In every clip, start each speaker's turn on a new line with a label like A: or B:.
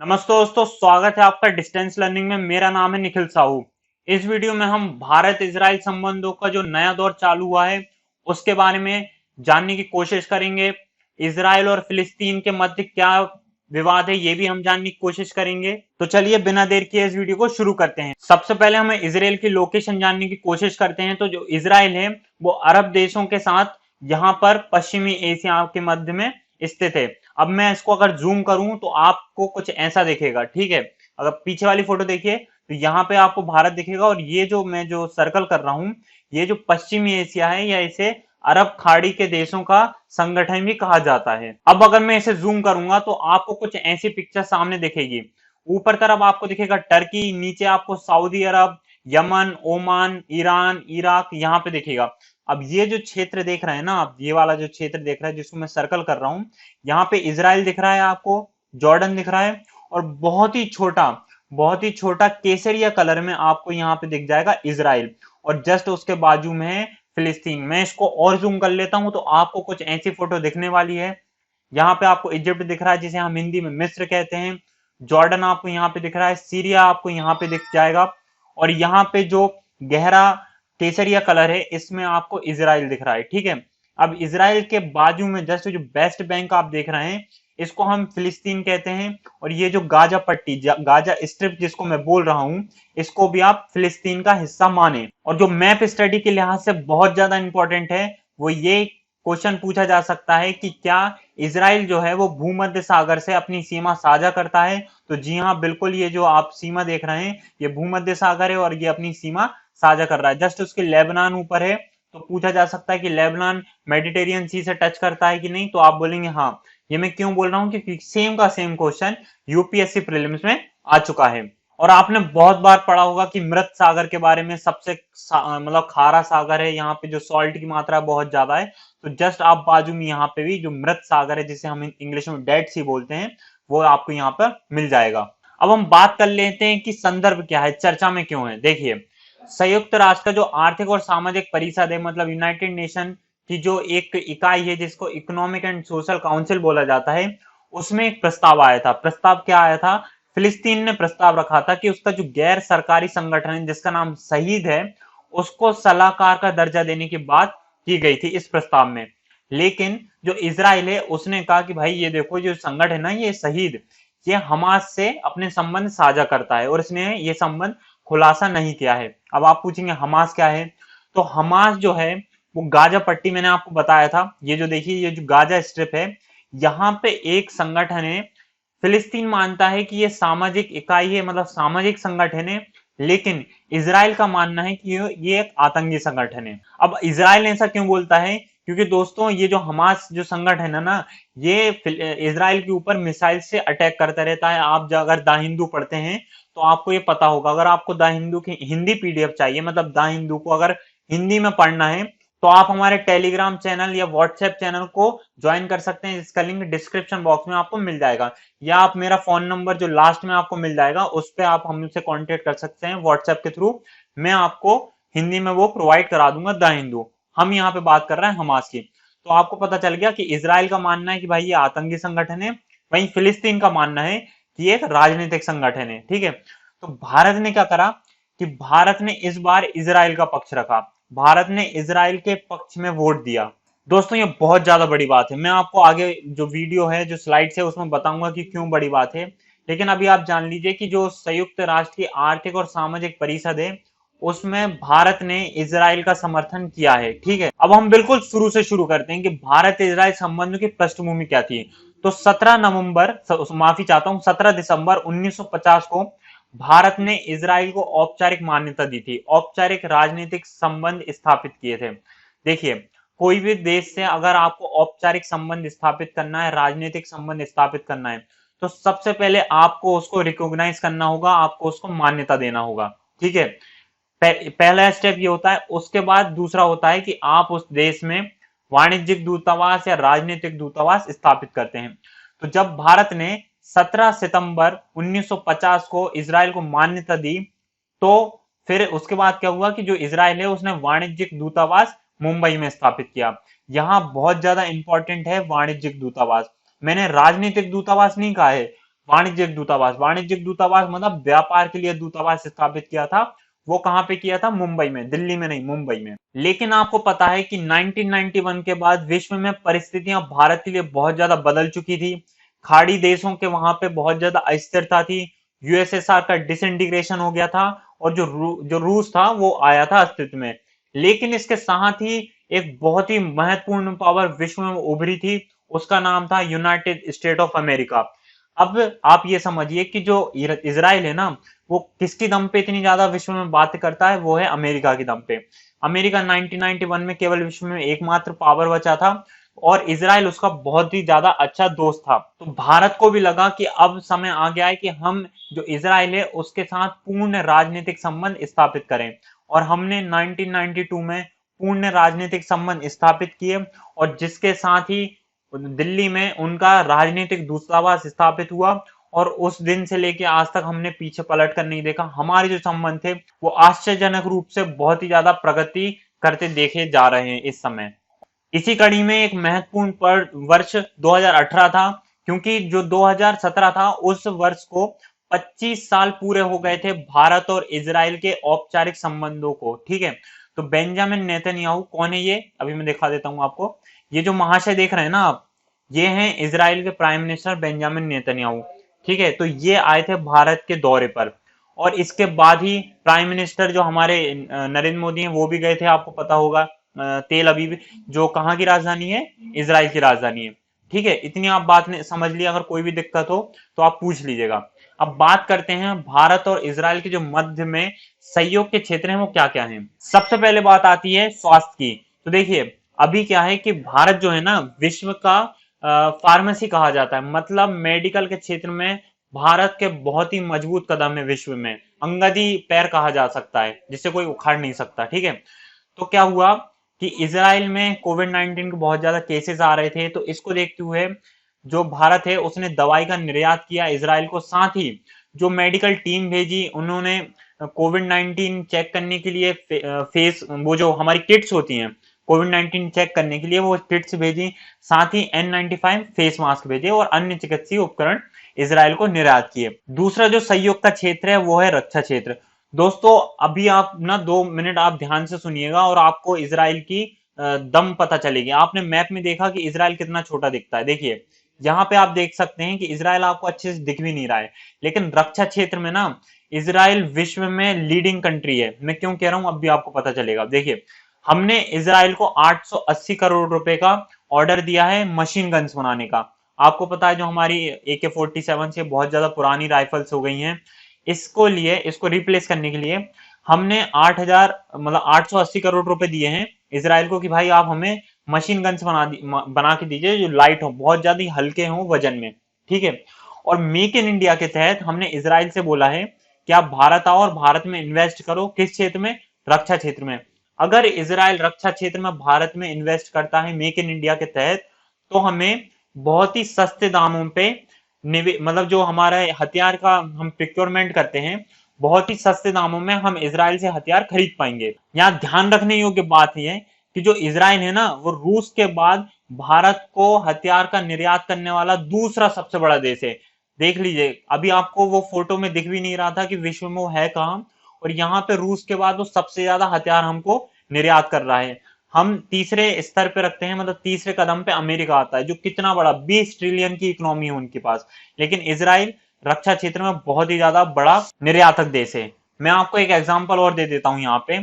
A: नमस्ते दोस्तों, स्वागत है आपका डिस्टेंस लर्निंग में। मेरा नाम है निखिल साहू। इस वीडियो में हम भारत इजराइल संबंधों का जो नया दौर चालू हुआ है उसके बारे में जानने की कोशिश करेंगे। इजराइल और फिलिस्तीन के मध्य क्या विवाद है ये भी हम जानने की कोशिश करेंगे। तो चलिए बिना देर किए इस वीडियो को शुरू करते हैं। सबसे पहले हमें इजराइल की लोकेशन जानने की कोशिश करते हैं। तो जो इजराइल है वो अरब देशों के साथ यहाँ पर पश्चिमी एशिया के मध्य में स्थित है। अब मैं इसको अगर जूम करूं तो आपको कुछ ऐसा दिखेगा, ठीक है। अगर पीछे वाली फोटो देखिए तो यहाँ पे आपको भारत दिखेगा, और ये जो मैं जो सर्कल कर रहा हूं ये जो पश्चिमी एशिया है या इसे अरब खाड़ी के देशों का संगठन भी कहा जाता है। अब अगर मैं इसे जूम करूंगा तो आपको कुछ ऐसी पिक्चर सामने दिखेगी। ऊपर तरफ आपको दिखेगा टर्की, नीचे आपको सऊदी अरब, यमन, ओमान, ईरान, इराक यहाँ पे दिखेगा। अब ये जो क्षेत्र देख रहे हैं ना आप, ये वाला जो क्षेत्र देख रहे हैं जिसको मैं सर्कल कर रहा हूं, यहाँ पे इजराइल दिख रहा है आपको, जॉर्डन दिख रहा है, और बहुत ही छोटा केसरिया कलर में आपको यहाँ पे दिख जाएगा इजराइल, और जस्ट उसके बाजू में है फिलिस्तीन। मैं इसको और जूम कर लेता हूं तो आपको कुछ ऐसी फोटो दिखने वाली है। यहाँ पे आपको इजिप्ट दिख रहा है जिसे हम हिंदी में मिस्र कहते हैं। जॉर्डन आपको यहाँ पे दिख रहा है, सीरिया आपको यहाँ पे दिख जाएगा, और यहाँ पे जो गहरा केसरिया कलर है इसमें आपको इजराइल दिख रहा है, ठीक है। अब इजराइल के बाजू में जस्ट जो वेस्ट बैंक आप देख रहे हैं इसको हम फिलिस्तीन कहते हैं, और ये जो गाजा पट्टी, गाजा स्ट्रिप जिसको मैं बोल रहा हूं, इसको भी आप फिलिस्तीन का हिस्सा माने। और जो मैप स्टडी के लिहाज से बहुत ज्यादा इंपॉर्टेंट है वो ये क्वेश्चन पूछा जा सकता है कि क्या इजराइल जो है वो भूमध्य सागर से अपनी सीमा साझा करता है। तो जी हाँ, बिल्कुल, ये जो आप सीमा देख रहे हैं ये भूमध्य सागर है और ये अपनी सीमा साझा कर रहा है। जस्ट उसके लेबनान ऊपर है, तो पूछा जा सकता है कि लेबनान मेडिटेरियन सी से टच करता है कि नहीं, तो आप बोलेंगे हाँ। ये मैं क्यों बोल रहा हूँ क्योंकि सेम का सेम क्वेश्चन यूपीएससी प्रीलिम्स में आ चुका है। और आपने बहुत बार पढ़ा होगा कि मृत सागर के बारे में, सबसे मतलब खारा सागर है, यहाँ पे जो सॉल्ट की मात्रा बहुत ज्यादा है। तो जस्ट आप बाजू में यहाँ पे भी जो मृत सागर है जिसे हम इंग्लिश में डेड सी बोलते हैं वो आपको यहाँ पर मिल जाएगा। अब हम बात कर लेते हैं कि संदर्भ क्या है, चर्चा में क्यों है। देखिए, संयुक्त राष्ट्र का जो आर्थिक और सामाजिक परिषद है, मतलब यूनाइटेड नेशन की जो एक इकाई है जिसको इकोनॉमिक एंड सोशल काउंसिल बोला जाता है, उसमें एक प्रस्ताव आया था। प्रस्ताव क्या आया था? फिलिस्तीन ने प्रस्ताव रखा था कि उसका जो गैर सरकारी संगठन है जिसका नाम शहीद है उसको सलाहकार का दर्जा देने की बात की गई थी इस प्रस्ताव में। लेकिन जो इजराइल है उसने कहा कि भाई ये देखो, जो संगठन है ना ये शहीद, ये हमास से अपने संबंध साझा करता है, और इसने ये संबंध खुलासा नहीं किया है। अब आप पूछेंगे हमास क्या है? तो हमास जो है वो गाजा पट्टी, मैंने आपको बताया था, ये जो देखिए ये जो गाजा स्ट्रिप है, यहाँ पे एक संगठन है। फिलिस्तीन मानता है कि ये सामाजिक इकाई है, मतलब सामाजिक संगठन है, लेकिन इजराइल का मानना है कि ये एक आतंकी संगठन है। अब इजराइल ऐसा क्यों बोलता है? क्योंकि दोस्तों ये जो हमास जो संगठन है ना, ये इजराइल के ऊपर मिसाइल से अटैक करता रहता है। आप अगर द हिंदू पढ़ते हैं तो आपको ये पता होगा। अगर आपको द हिंदू की हिंदी पीडीएफ चाहिए, मतलब द हिंदू को अगर हिंदी में पढ़ना है, तो आप हमारे टेलीग्राम चैनल या व्हाट्सएप चैनल को ज्वाइन कर सकते हैं, जिसका लिंक डिस्क्रिप्शन बॉक्स में आपको मिल जाएगा, या आप मेरा फोन नंबर जो लास्ट में आपको मिल जाएगा उस पर आप हमसे कांटेक्ट कर सकते हैं व्हाट्सएप के थ्रू। मैं आपको हिंदी में वो प्रोवाइड करा दूंगा, द हिंदू। हम यहाँ पे बात कर रहे हैं हमास की। तो आपको पता चल गया कि इजराइल का मानना है कि भाई ये आतंकी संगठन है, वहीं फिलिस्तीन का मानना है कि एक राजनीतिक संगठन है, ठीक है। तो भारत ने क्या करा कि भारत ने इस बार इजराइल का पक्ष रखा। भारत ने इजराइल के पक्ष में वोट दिया। दोस्तों ये बहुत ज्यादा बड़ी बात है। मैं आपको आगे जो वीडियो है, जो स्लाइड्स है, उसमें बताऊंगा कि क्यों बड़ी बात है। लेकिन अभी आप जान लीजिए कि जो संयुक्त राष्ट्र की आर्थिक और सामाजिक परिषद है उसमें भारत ने इजराइल का समर्थन किया है, ठीक है। अब हम बिल्कुल शुरू से शुरू करते हैं कि भारत इजराइल संबंधों की पृष्ठभूमि क्या थी। तो 17 दिसंबर 1950 को भारत ने इजराइल को औपचारिक मान्यता दी थी, औपचारिक राजनीतिक संबंध स्थापित किए थे। देखिए, कोई भी देश से अगर आपको औपचारिक संबंध स्थापित करना है, राजनीतिक संबंध स्थापित करना है, तो सबसे पहले आपको उसको रिकॉग्नाइज करना होगा, आपको उसको मान्यता देना होगा, ठीक है। पहला स्टेप ये होता है। उसके बाद दूसरा होता है कि आप उस देश में वाणिज्यिक दूतावास या राजनीतिक दूतावास स्थापित करते हैं। तो जब भारत ने 17 सितंबर 1950 को इजराइल को मान्यता दी, तो फिर उसके बाद क्या हुआ कि जो इजराइल है उसने वाणिज्यिक दूतावास मुंबई में स्थापित किया। यहां बहुत ज्यादा इंपॉर्टेंट है वाणिज्यिक दूतावास। मैंने राजनीतिक दूतावास नहीं कहा है। वाणिज्यिक दूतावास मतलब व्यापार के लिए दूतावास स्थापित किया था। वो कहाँ पे किया था? मुंबई में, दिल्ली में नहीं, मुंबई में। लेकिन आपको पता है कि 1991 के बाद विश्व में परिस्थितियां भारत के लिए बहुत ज्यादा बदल चुकी थी। खाड़ी देशों के वहां पे बहुत ज्यादा अस्थिरता थी। यूएसएसआर का डिसइंटीग्रेशन हो गया था और जो रूस था वो आया था अस्तित्व में। लेकिन इसके साथ ही एक बहुत ही महत्वपूर्ण पावर विश्व में उभरी थी, उसका नाम था यूनाइटेड स्टेट ऑफ अमेरिका। अब आप ये समझिए कि जो इजराइल है ना, वो किसकी दम पे इतनी ज्यादा विश्व में बात करता है? वो है अमेरिका की दम पे। अमेरिका 1991 में केवल विश्व में एकमात्र पावर बचा था और इजराइल उसका बहुत ही ज्यादा अच्छा दोस्त था। तो भारत को भी लगा कि अब समय आ गया है कि हम जो इजराइल है उसके साथ पूर्ण राजनीतिक संबंध स्थापित करें। और हमने 1992 में पूर्ण राजनीतिक संबंध स्थापित किए और जिसके साथ ही दिल्ली में उनका राजनीतिक दूतावास स्थापित हुआ। और उस दिन से लेके आज तक हमने पीछे पलट कर नहीं देखा। हमारे जो संबंध थे वो आश्चर्यजनक रूप से बहुत ही ज्यादा प्रगति करते देखे जा रहे हैं इस समय। इसी कड़ी में एक महत्वपूर्ण वर्ष 2018 था, क्योंकि जो 2017 था उस वर्ष को 25 साल पूरे हो गए थे भारत और इजराइल के औपचारिक संबंधों को। ठीक है, तो बेंजामिन नेतन्याहू कौन है? ये अभी मैं दिखा देता हूं आपको। ये जो महाशय देख रहे हैं ना आप, ये हैं इजराइल के प्राइम मिनिस्टर बेंजामिन नेतन्याहू। ठीक है, तो ये आए थे भारत के दौरे पर। और इसके बाद ही प्राइम मिनिस्टर जो हमारे नरेंद्र मोदी हैं वो भी गए थे, आपको पता होगा, तेल अवीव, जो कहाँ की राजधानी है? इजराइल की राजधानी है। ठीक है, इतनी आप बात ने समझ ली। अगर कोई भी दिक्कत हो तो आप पूछ लीजिएगा। अब बात करते हैं भारत और इजराइल के जो मध्य में सहयोग के क्षेत्र हैं वो क्या क्या हैं। सबसे पहले बात आती है स्वास्थ्य की। तो देखिए, अभी क्या है कि भारत जो है ना, विश्व का फार्मेसी कहा जाता है, मतलब मेडिकल के क्षेत्र में भारत के बहुत ही मजबूत कदम है विश्व में। अंगदी पैर कहा जा सकता है, जिसे कोई उखाड़ नहीं सकता। ठीक है, तो क्या हुआ कि इजराइल में कोविड-19 के बहुत ज्यादा केसेस आ रहे थे, तो इसको देखते हुए जो भारत है उसने दवाई का निर्यात किया इजराइल को। साथ ही जो मेडिकल टीम भेजी, उन्होंने कोविड-19 चेक करने के लिए फेस, वो जो हमारी किट्स होती हैं कोविड-19 चेक करने के लिए, वो किट्स भेजी। साथ ही N95 फेस मास्क भेजे और अन्य चिकित्सीय उपकरण इजराइल को निर्यात किए। दूसरा जो सहयोग का क्षेत्र है वो है रक्षा क्षेत्र। दोस्तों, अभी आप ना 2 मिनट आप ध्यान से सुनिएगा और आपको इजराइल की दम पता चलेगी। आपने मैप में देखा कि इजराइल कितना छोटा दिखता है। देखिए, यहाँ पे आप देख सकते हैं कि इजराइल आपको अच्छे से दिख भी नहीं रहा है, लेकिन रक्षा क्षेत्र में ना इजराइल विश्व में लीडिंग कंट्री है। मैं क्यों कह रहा हूं अभी आपको पता चलेगा। देखिए, हमने इजराइल को 880 करोड़ रुपए का ऑर्डर दिया है मशीन गन्स बनाने का। आपको पता है जो हमारी AK-47 से बहुत ज्यादा पुरानी राइफल्स हो गई हैं, इसको रिप्लेस करने के लिए हमने 880 करोड़ रुपए दिए हैं इजराइल को कि भाई आप हमें मशीन गन्स बना के दीजिए जो लाइट हो, बहुत ज्यादा हल्के हों वजन में। ठीक है, और मेक इन इंडिया के तहत हमने इजराइल से बोला है कि आप भारत आओ और भारत में इन्वेस्ट करो। किस क्षेत्र में? रक्षा क्षेत्र में। अगर इजराइल रक्षा क्षेत्र में भारत में इन्वेस्ट करता है मेक इन इंडिया के तहत, तो हमें बहुत ही सस्ते दामों पे मतलब जो हमारा हथियार का हम प्रिक्योरमेंट करते हैं, बहुत ही सस्ते दामों में हम इजराइल से हथियार खरीद पाएंगे। यहाँ ध्यान रखने योग्य बात यह है कि जो इजराइल है ना, वो रूस के बाद भारत को हथियार का निर्यात करने वाला दूसरा सबसे बड़ा देश है। देख लीजिए, अभी आपको वो फोटो में दिख भी नहीं रहा था कि विश्व में वो है कहाँ, और यहाँ पे रूस के बाद वो सबसे ज्यादा हथियार हमको निर्यात कर रहा है। हम तीसरे स्तर पे रखते हैं, मतलब तीसरे कदम पे अमेरिका आता है, जो कितना बड़ा 20 ट्रिलियन की इकोनॉमी है उनके पास। लेकिन इजराइल रक्षा क्षेत्र में बहुत ही ज्यादा बड़ा निर्यातक देश है। मैं आपको एक एग्जांपल और दे देता हूं यहाँ पे।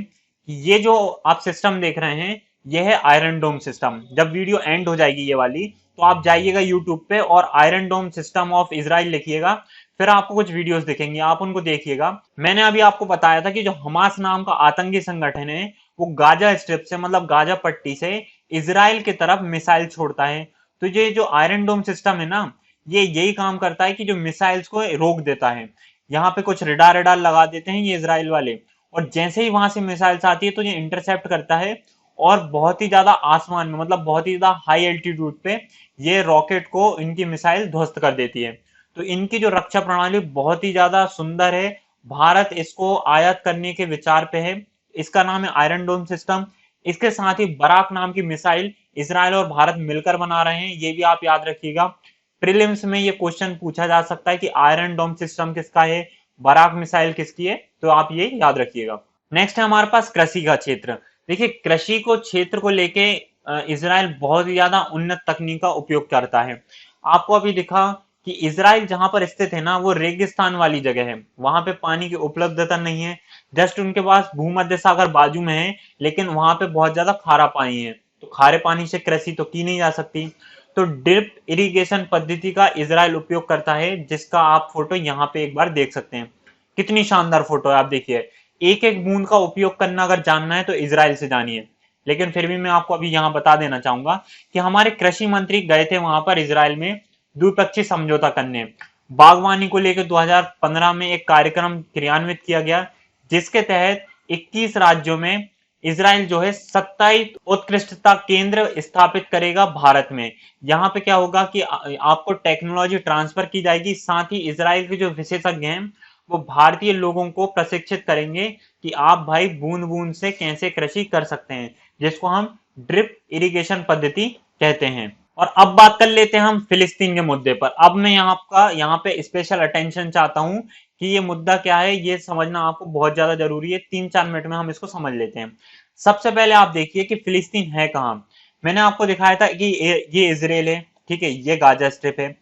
A: ये जो आप सिस्टम देख रहे हैं, ये है आयरन डोम सिस्टम। जब वीडियो एंड हो जाएगी ये वाली, तो आप जाइएगा यूट्यूब पे और iron dome system of Israel लिखिएगा, फिर आपको कुछ वीडियोस दिखेंगे, आप उनको देखिएगा। मैंने अभी आपको बताया था कि जो हमास नाम का आतंकी संगठन है, वो गाजा स्ट्रिप से, मतलब गाजा पट्टी से इजराइल की तरफ मिसाइल छोड़ता है। तो ये जो आयरन डोम सिस्टम है ना, ये यही काम करता है कि जो मिसाइल्स को रोक देता है। यहाँ पे कुछ रेडार लगा देते हैं ये इजराइल वाले, और जैसे ही वहां से मिसाइल्स आती है तो ये इंटरसेप्ट करता है और बहुत ही ज्यादा आसमान में, मतलब बहुत ही ज्यादा हाई एल्टीट्यूड पे ये रॉकेट को, इनकी मिसाइल ध्वस्त कर देती है। तो इनकी जो रक्षा प्रणाली बहुत ही ज्यादा सुंदर है। भारत इसको आयात करने के विचार पे है। इसका नाम है आयरन डोम सिस्टम। इसके साथ ही बराक नाम की मिसाइल इसराइल और भारत मिलकर बना रहे हैं, ये भी आप याद रखिएगा। प्रीलिम्स में ये क्वेश्चन पूछा जा सकता है कि आयरन डोम सिस्टम किसका है, बराक मिसाइल किसकी है, तो आप ये याद रखिएगा। नेक्स्ट है हमारे पास कृषि का क्षेत्र। देखिए कृषि को क्षेत्र को लेके इसराइल बहुत ही ज्यादा उन्नत तकनीक का उपयोग करता है। आपको अभी दिखा कि इसराइल जहां पर स्थित है ना, वो रेगिस्तान वाली जगह है, वहां पे पानी की उपलब्धता नहीं है। जस्ट उनके पास भूमध्य सागर बाजू में है, लेकिन वहां पे बहुत ज्यादा खारा पानी है, तो खारे पानी से कृषि तो की नहीं जा सकती। तो ड्रिप इरिगेशन पद्धति का इसराइल उपयोग करता है, जिसका आप फोटो यहाँ पे एक बार देख सकते हैं। कितनी शानदार फोटो है, आप देखिए। एक एक बूंद का उपयोग करना अगर जानना है तो इसराइल से जानिए। लेकिन फिर भी मैं आपको अभी यहाँ बता देना चाहूंगा कि हमारे कृषि मंत्री गए थे वहां पर इसराइल में द्विपक्षीय समझौता करने। बागवानी को लेकर 2015 में एक कार्यक्रम क्रियान्वित किया गया, जिसके तहत 21 राज्यों में इसराइल जो है 27 उत्कृष्टता केंद्र स्थापित करेगा भारत में। यहाँ पे क्या होगा कि आपको टेक्नोलॉजी ट्रांसफर की जाएगी, साथ ही इसराइल के जो विशेषज्ञ हैं वो भारतीय लोगों को प्रशिक्षित करेंगे कि आप भाई बूंद बूंद से कैसे कृषि कर सकते हैं, जिसको हम ड्रिप इरिगेशन पद्धति कहते हैं। और अब बात कर लेते हैं हम फिलिस्तीन के मुद्दे पर। अब मैं यहाँ पे स्पेशल अटेंशन चाहता हूं कि ये मुद्दा क्या है, ये समझना आपको बहुत ज्यादा जरूरी है। 3-4 मिनट में हम इसको समझ लेते हैं। सबसे पहले आप देखिए कि फिलिस्तीन है कहाँ। मैंने आपको दिखाया था कि ये इजराइल है, ठीक है, ये गाजा स्ट्रिप है।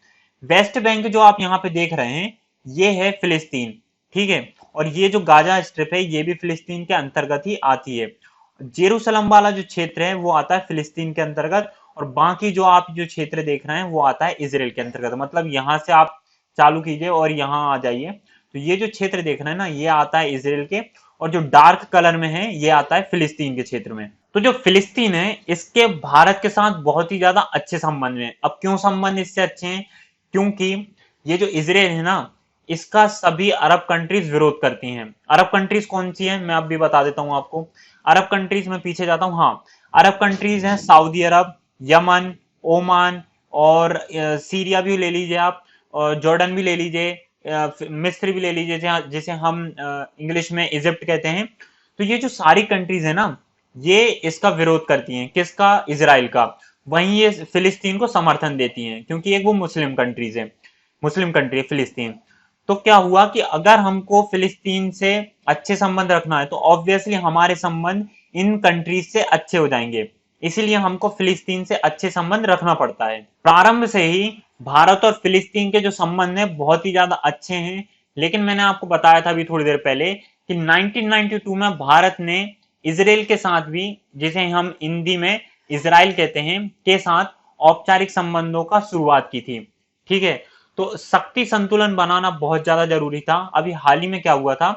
A: वेस्ट बैंक जो आप यहाँ पे देख रहे हैं ये है फिलिस्तीन, ठीक है। और ये जो गाजा स्ट्रिप है ये भी फिलिस्तीन के अंतर्गत ही आती है। जेरूसलम वाला जो क्षेत्र है वो आता है फिलिस्तीन के अंतर्गत, और बाकी जो आप जो क्षेत्र देख रहे हैं वो आता है इजराइल के अंतर्गत। मतलब यहां से आप चालू कीजिए और यहाँ आ जाइए, तो ये जो क्षेत्र देख रहे हैं ना ये आता है इजराइल के, और जो डार्क कलर में है ये आता है फिलिस्तीन के क्षेत्र में। तो जो फिलिस्तीन है इसके भारत के साथ बहुत ही ज्यादा अच्छे संबंध हैं। अब क्यों संबंध इससे अच्छे हैं, क्योंकि ये जो इजराइल है ना इसका सभी अरब कंट्रीज विरोध करती हैं। अरब कंट्रीज कौन सी हैं मैं अब भी बता देता हूं आपको। अरब कंट्रीज में पीछे जाता हूं, हाँ, अरब कंट्रीज हैं सऊदी अरब, यमन, ओमान, और सीरिया भी ले लीजिए आप, और जॉर्डन भी ले लीजिए, मिस्र भी ले लीजिए, जिसे हम इंग्लिश में इजिप्ट कहते हैं। तो ये जो सारी कंट्रीज है ना ये इसका विरोध करती हैं, किसका, इजराइल का। वहीं ये फिलिस्तीन को समर्थन देती हैं, क्योंकि एक वो मुस्लिम कंट्रीज है, मुस्लिम कंट्री है फिलिस्तीन। तो क्या हुआ कि अगर हमको फिलिस्तीन से अच्छे संबंध रखना है तो ऑब्वियसली हमारे संबंध इन कंट्रीज से अच्छे हो जाएंगे, इसीलिए हमको फिलिस्तीन से अच्छे संबंध रखना पड़ता है। प्रारंभ से ही भारत और फिलिस्तीन के जो संबंध है बहुत ही ज्यादा अच्छे हैं। लेकिन मैंने आपको बताया था अभी थोड़ी देर पहले कि 1992 में भारत ने इसराइल के साथ भी, जिसे हम हिंदी में इसराइल कहते हैं, के साथ औपचारिक संबंधों का शुरुआत की थी, ठीक है। तो शक्ति संतुलन बनाना बहुत ज्यादा जरूरी था। अभी हाल ही में क्या हुआ था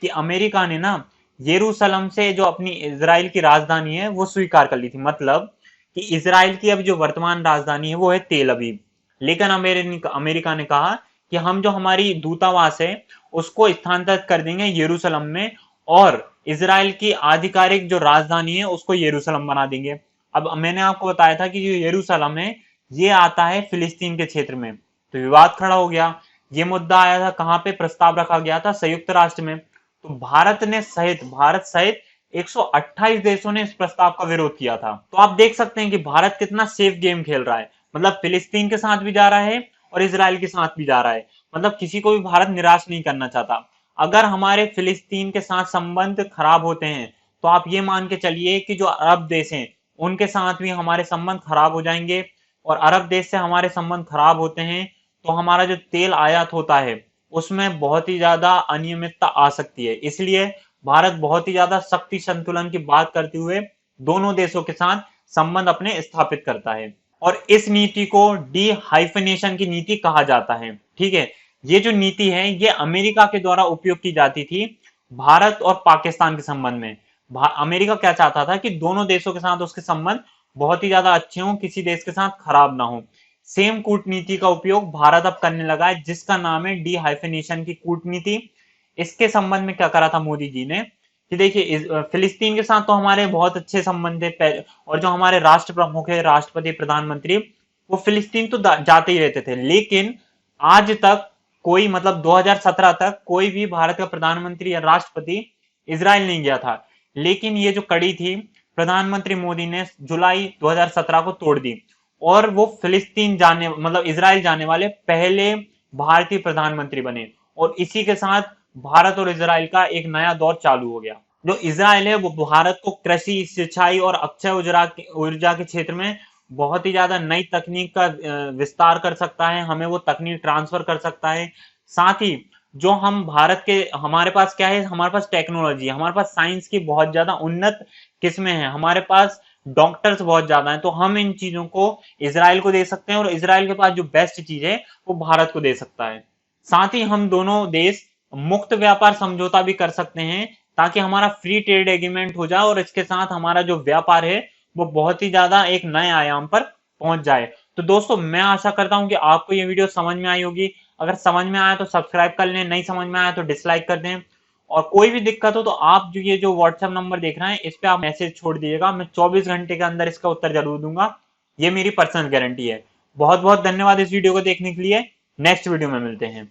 A: कि अमेरिका ने ना यरूशलेम से जो अपनी इजराइल की राजधानी है वो स्वीकार कर ली थी। मतलब कि इजराइल की अब जो वर्तमान राजधानी है वो है तेल अवीव। लेकिन अमेरिका ने कहा कि हम जो हमारी दूतावास है उसको स्थानांतरित कर देंगे यरूशलेम में, और इजराइल की आधिकारिक जो राजधानी है उसको यरूशलेम बना देंगे। अब मैंने आपको बताया था कि जो यरूशलेम है ये आता है फिलिस्तीन के क्षेत्र में, तो विवाद खड़ा हो गया। ये मुद्दा आया था कहां पे, प्रस्ताव रखा गया था संयुक्त राष्ट्र में। तो भारत सहित 128 देशों ने इस प्रस्ताव का विरोध किया था। तो आप देख सकते हैं कि भारत कितना सेफ गेम खेल रहा है। मतलब फिलिस्तीन के साथ भी जा रहा है और इजराइल के साथ भी जा रहा है। मतलब किसी को भी भारत निराश नहीं करना चाहता। अगर हमारे फिलिस्तीन के साथ संबंध खराब होते हैं तो आप ये मान के चलिए कि जो अरब देश हैं उनके साथ भी हमारे संबंध खराब हो जाएंगे। और अरब देश से हमारे संबंध खराब होते हैं तो हमारा जो तेल आयात होता है उसमें बहुत ही ज्यादा अनियमितता आ सकती है। इसलिए भारत बहुत ही ज्यादा शक्ति संतुलन की बात करते हुए दोनों देशों के साथ संबंध अपने स्थापित करता है। और इस नीति को डी हाइफेनेशन की नीति कहा जाता है, ठीक है। ये जो नीति है ये अमेरिका के द्वारा उपयोग की जाती थी भारत और पाकिस्तान के संबंध में। अमेरिका क्या चाहता था कि दोनों देशों के साथ उसके संबंध बहुत ही ज्यादा अच्छे हों, किसी देश के साथ खराब ना हो। सेम कूटनीति का उपयोग भारत अब करने लगा है, जिसका नाम है डी हाइफेनेशन की कूटनीति। इसके संबंध में क्या करा था मोदी जी ने कि देखिए फिलिस्तीन के साथ तो हमारे बहुत अच्छे संबंध है, और जो हमारे राष्ट्र प्रमुख है, राष्ट्रपति, प्रधानमंत्री, वो फिलिस्तीन तो जाते ही रहते थे। लेकिन आज तक कोई, मतलब 2017 तक कोई भी भारत का प्रधानमंत्री या राष्ट्रपति इजराइल नहीं गया था। लेकिन ये जो कड़ी थी प्रधानमंत्री मोदी ने जुलाई 2017 को तोड़ दी। और वो फिलिस्तीन जाने मतलब इसराइल जाने वाले पहले भारतीय प्रधानमंत्री बने। और इसी के साथ भारत और इसराइल का एक नया दौर चालू हो गया। जो इसराइल है वो भारत को कृषि, सिंचाई और अक्षय ऊर्जा के क्षेत्र में बहुत ही ज्यादा नई तकनीक का विस्तार कर सकता है, हमें वो तकनीक ट्रांसफर कर सकता है। साथ ही जो हम भारत के, हमारे पास क्या है, हमारे पास टेक्नोलॉजी, हमारे पास साइंस की बहुत ज्यादा उन्नत किस्में हैं, हमारे पास डॉक्टर्स बहुत ज्यादा हैं, तो हम इन चीजों को इसराइल को दे सकते हैं और इसराइल के पास जो बेस्ट चीज है वो भारत को दे सकता है। साथ ही हम दोनों देश मुक्त व्यापार समझौता भी कर सकते हैं ताकि हमारा फ्री ट्रेड एग्रीमेंट हो जाए और इसके साथ हमारा जो व्यापार है वो बहुत ही ज्यादा एक नए आयाम पर पहुंच जाए। तो दोस्तों मैं आशा करता हूं कि आपको ये वीडियो समझ में आई होगी। अगर समझ में आया तो सब्सक्राइब कर लें, नहीं समझ में आया तो डिसलाइक कर दें। और कोई भी दिक्कत हो तो आप जो ये जो व्हाट्सएप नंबर देख रहे हैं इस पे आप मैसेज छोड़ दीजिएगा, मैं 24 घंटे के अंदर इसका उत्तर जरूर दूंगा। ये मेरी पर्सनल गारंटी है। बहुत बहुत धन्यवाद इस वीडियो को देखने के लिए। नेक्स्ट वीडियो में मिलते हैं।